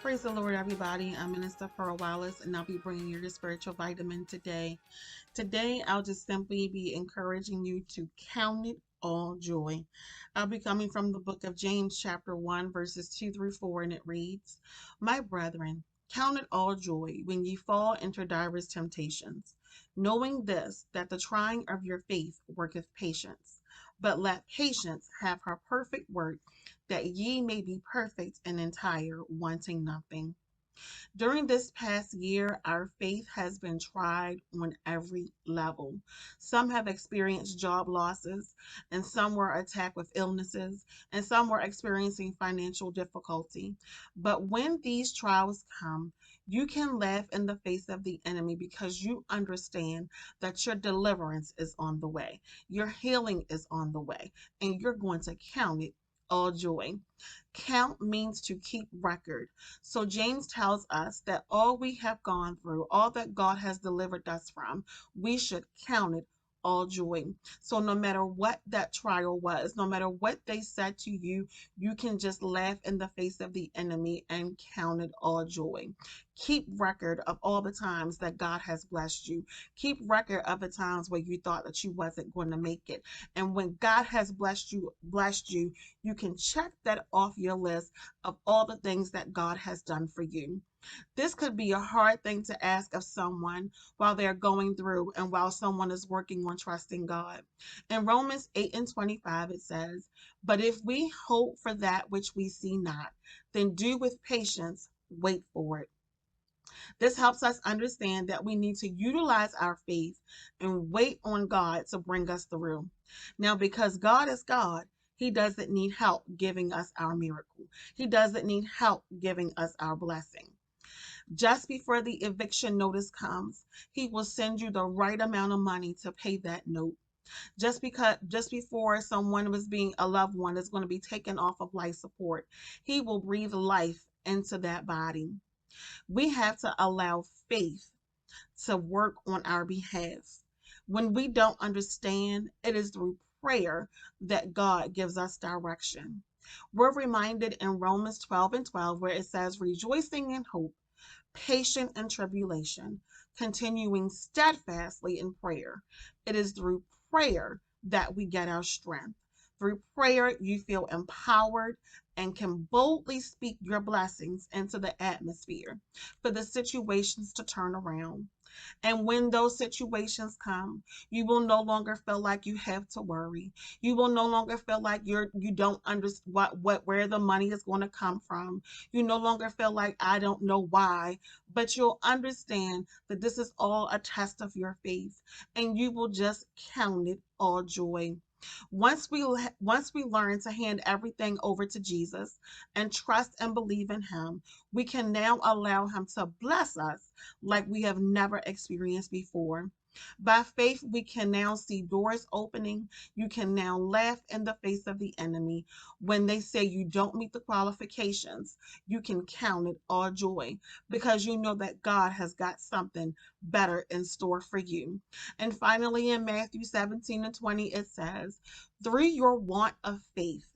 Praise the Lord, everybody. I'm Minister Pearl Wallace, and I'll be bringing you your spiritual vitamin today. Today, I'll just simply be encouraging you to count it all joy. I'll be coming from the book of James, chapter 1, verses 2 through 4, and it reads, My brethren, count it all joy when ye fall into divers temptations, knowing this, that the trying of your faith worketh patience. But let patience have her perfect work, that ye may be perfect and entire, wanting nothing. During this past year, our faith has been tried on every level. Some have experienced job losses, and some were attacked with illnesses, and some were experiencing financial difficulty. But when these trials come, you can laugh in the face of the enemy because you understand that your deliverance is on the way, your healing is on the way, and you're going to count it all joy. Count means to keep record. So James tells us that all we have gone through, all that God has delivered us from, we should count it all joy. So no matter what that trial was, no matter what they said to you, you can just laugh in the face of the enemy and count it all joy. Keep record of all the times that God has blessed you. Keep record of the times where you thought that you wasn't going to make it. And when God has blessed you, you can check that off your list of all the things that God has done for you. This could be a hard thing to ask of someone while they're going through and while someone is working on trusting God. In Romans 8 and 25, it says, But if we hope for that which we see not, then do with patience wait for it. This helps us understand that we need to utilize our faith and wait on God to bring us through. Now, because God is God, He doesn't need help giving us our miracle. He doesn't need help giving us our blessing. Just before the eviction notice comes, He will send you the right amount of money to pay that note. Just before a loved one is going to be taken off of life support, He will breathe life into that body. We have to allow faith to work on our behalf. When we don't understand, it is through prayer that God gives us direction. We're reminded in Romans 12 and 12 where it says, Rejoicing in hope, patient in tribulation, continuing steadfastly in prayer. It is through prayer that we get our strength. Through prayer, you feel empowered and can boldly speak your blessings into the atmosphere for the situations to turn around. And when those situations come, you will no longer feel like you have to worry. You will no longer feel like you don't understand where the money is going to come from. You no longer feel like I don't know why, but you'll understand that this is all a test of your faith, and you will just count it all joy. Once we learn to hand everything over to Jesus and trust and believe in Him, we can now allow Him to bless us like we have never experienced before. By faith, we can now see doors opening. You can now laugh in the face of the enemy. When they say you don't meet the qualifications, you can count it all joy because you know that God has got something better in store for you. And finally, in Matthew 17 and 20, it says, Through your want of faith,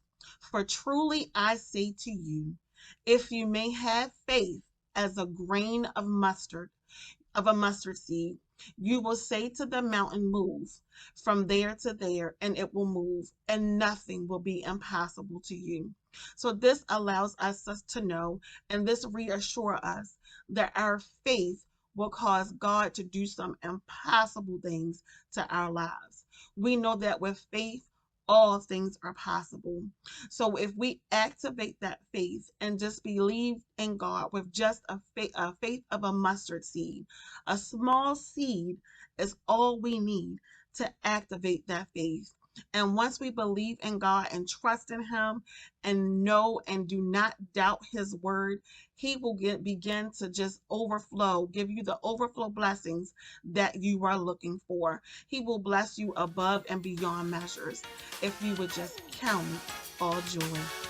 for truly I say to you, if you may have faith as a grain of a mustard seed, you will say to the mountain, Move from there to there, and it will move, and nothing will be impossible to you. So this allows us to know, and this reassures us that our faith will cause God to do some impossible things to our lives. We know that with faith, all things are possible. So if we activate that faith and just believe in God with just a faith of a mustard seed, a small seed is all we need to activate that faith. And once we believe in God and trust in Him and know and do not doubt His word, He will begin to just overflow, give you the overflow blessings that you are looking for. He will bless you above and beyond measures if you would just count it all joy.